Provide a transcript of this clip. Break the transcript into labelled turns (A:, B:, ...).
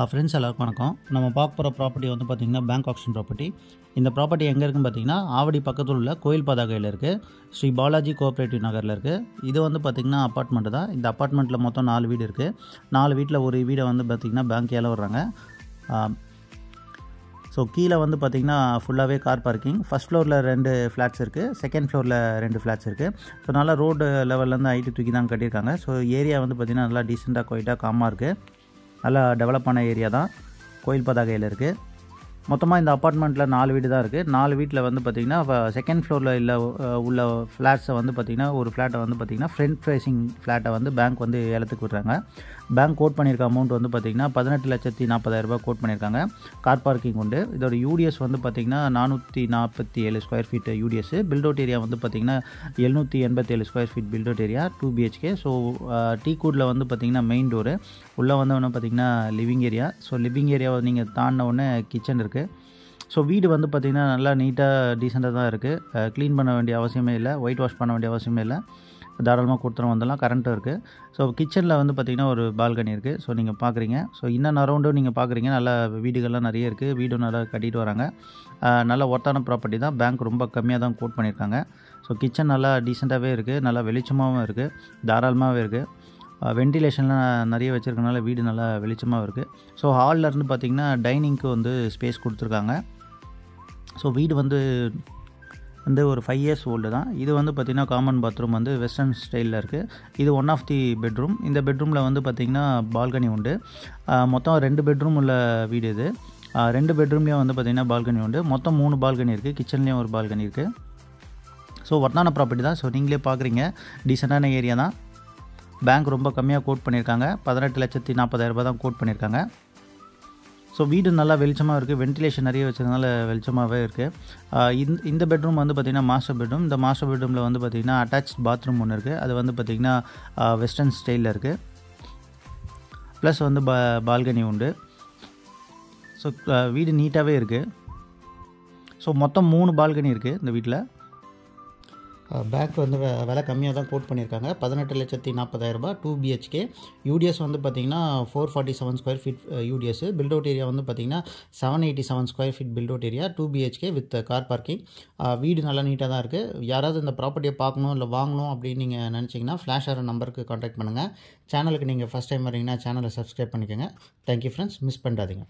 A: Friends எல்லாருக்கும் வணக்கம். நம்ம பார்க்க போகிற ப்ராப்பர்ட்டி வந்து பார்த்திங்கன்னா பேங்க் ஆக்ஷன் ப்ராப்பர்ட்டி. இந்த ப்ராப்பர்ட்டி எங்கே இருக்குன்னு பார்த்தீங்கன்னா ஆவடி பக்கத்தில் உள்ள கோயில் பதாகையில் இருக்குது. ஸ்ரீ பாலாஜி கோஆப்ரேட்டிவ் நகரில் இருக்குது. இது வந்து பார்த்திங்கன்னா அப்பார்ட்மெண்ட்டு தான். இந்த அப்பார்ட்மெண்ட்டில் மொத்தம் 4 வீடு இருக்குது. 4 வீட்டில் ஒரு வீடை வந்து பார்த்திங்கன்னா பேங்க் ஏலம் விடுறாங்க. ஸோ கீழே வந்து பார்த்திங்கன்னா ஃபுல்லாகவே கார் பார்க்கிங். ஃபஸ்ட் ஃப்ளோரில் 2 ஃப்ளாட்ஸ் இருக்குது, செகண்ட் ஃப்ளோரில் 2 ஃப்ளாட்ஸ் இருக்குது. ஸோ நல்லா ரோடு லெவல்லேருந்து ஹைட்டு தூக்கி தான் கட்டியிருக்காங்க. ஸோ ஏரியா வந்து பார்த்திங்கன்னா நல்லா டீசெண்டாக குவைட்டாக காமாக இருக்குது. நல்லா டெவலப்பான ஏரியா தான். கோயில் பதாகையில் இருக்குது. மொத்தமாக இந்த அப்பார்ட்மெண்ட்டில் 4 வீடு தான் இருக்குது. 4 வீட்டில் வந்து பார்த்திங்கன்னா செகண்ட் ஃப்ளோரில் உள்ள ஃப்ளாட்ஸை வந்து பார்த்திங்கன்னா ஒரு ஃப்ளாட்டை வந்து பார்த்திங்கன்னா ஃப்ரண்ட் ஃபேஸிங் ஃப்ளாட்டை வந்து பேங்க் வந்து ஏலத்துக்கு விடுறாங்க. பேங்க் கோட் பண்ணியிருக்க அமௌண்ட் வந்து பார்த்திங்கன்னா 18,40,000 கோட் பண்ணியிருக்காங்க. கார் பார்க்கிங் உண்டு. இதோட யூடிஎஸ் வந்து பார்த்திங்கன்னா 447 square feet UTS. Built up area வந்து பார்த்திங்கன்னா 787 square feet built up area, 2 BHK. So டீ கூடில் வந்து பார்த்திங்கன்னா மெயின் டோரு. உள்ளே வந்து பார்த்திங்கன்னா லிவிங் ஏரியா. ஸோ லிவிங் ஏரியாவை நீங்கள் தாண்டின உடனே கிச்சன் இருக்குது. ஸோ வீடு வந்து பார்த்திங்கன்னா நல்லா நீட்டாக டீசெண்டாக தான் இருக்குது. க்ளீன் பண்ண வேண்டிய அவசியமே இல்லை, ஒயிட் வாஷ் பண்ண வேண்டிய அவசியமே இல்லை. தாராளமாக கொடுத்துரும் வந்துடலாம். கரண்ட்டும் இருக்குது. ஸோ கிச்சனில் வந்து பார்த்திங்கன்னா ஒரு பால்கனி இருக்குது. ஸோ நீங்கள் பார்க்குறீங்க. ஸோ இன்னும் அரௌண்டும் நீங்கள் பார்க்குறீங்க. நல்லா வீடுகள்லாம் நிறைய இருக்குது. வீடும் நல்லா கட்டிட்டு வராங்க. நல்ல ஒர்த்தான ப்ராப்பர்ட்டி தான். பேங்க் ரொம்ப கம்மியாக தான் கோட் பண்ணியிருக்காங்க. ஸோ கிச்சன் நல்லா டீசெண்டாகவே இருக்குது. நல்லா வெளிச்சமாகவும் இருக்குது, தாராளமாகவே இருக்குது. வென்டிலேஷன்லாம் நிறைய வச்சுருக்கனால வீடு நல்லா வெளிச்சமாக இருக்குது. ஸோ ஹாலில் இருந்து பார்த்திங்கன்னா டைனிங்க்கு வந்து ஸ்பேஸ் கொடுத்துருக்காங்க. ஸோ வீடு வந்து ஒரு 5 இயர்ஸ் ஓல்டு தான். இது வந்து பார்த்திங்கன்னா காமன் பாத்ரூம் வந்து வெஸ்டர்ன் ஸ்டைலில் இருக்குது. இது ஒன் ஆஃப் தி பெட்ரூம். இந்த பெட்ரூமில் வந்து பார்த்திங்கன்னா பால்கனி உண்டு. மொத்தம் 2 பெட்ரூம் உள்ள வீடு இது. 2 பெட்ரூம்லேயும் வந்து பார்த்திங்கன்னா பால்கனி உண்டு. மொத்தம் 3 பால்கனி இருக்குது. கிச்சன்லேயும் ஒரு பால்கனி இருக்குது. ஸோ ஒர்த்தான ப்ராப்பர்ட்டி தான். ஸோ நீங்களே பார்க்குறீங்க, டீசெண்டான ஏரியா தான். பேங்க் ரொம்ப கம்மியாக கோட் பண்ணியிருக்காங்க. 18,40,000 தான் கோட் பண்ணியிருக்காங்க. ஸோ வீடு நல்லா வெளிச்சமாக இருக்குது. வென்டிலேஷன் நிறைய வச்சதுனால வெளிச்சமாகவே இருக்குது. இந்த பெட்ரூம் வந்து பார்த்திங்கன்னா மாஸ்டர் பெட்ரூம். இந்த மாஸ்டர் பெட்ரூமில் வந்து பார்த்திங்கன்னா அட்டாச் பாத்ரூம் ஒன்று இருக்குது. அது வந்து பார்த்திங்கன்னா வெஸ்டர்ன் ஸ்டைலில் இருக்குது. ப்ளஸ் வந்து பால்கனி உண்டு. ஸோ வீடு நீட்டாகவே இருக்குது. ஸோ மொத்தம் 3 பால்கனி இருக்குது இந்த வீட்டில். பேங்க் வந்து விலை கம்மியாக தான் கோட் பண்ணியிருக்காங்க. 18,40,000, 2 BHK. யூடிஎஸ் வந்து பார்த்திங்கன்னா 447 square feet UTS. Built up area வந்து பார்த்திங்கன்னா 787 square feet built up area, 2 BHK with car parking. வீடு நல்லா நீட்டாக தான் இருக்குது. யாராவது இந்த ப்ராப்பர்ட்டியை பார்க்கணும் இல்லை வாங்கணும் அப்படின்னு நீங்கள் நினச்சிங்கன்னா ஃப்ளாஷ் ஆகிற நம்பருக்கு கான்டாக்ட் பண்ணுங்கள். சேனலுக்கு நீங்கள் ஃபஸ்ட் டைம் வரீங்கன்னா சேனலை சப்ஸ்கிரைப் பண்ணிக்கோங்க. தேங்க்யூ ஃப்ரெண்ட்ஸ், மிஸ் பண்ணிடாதீங்க.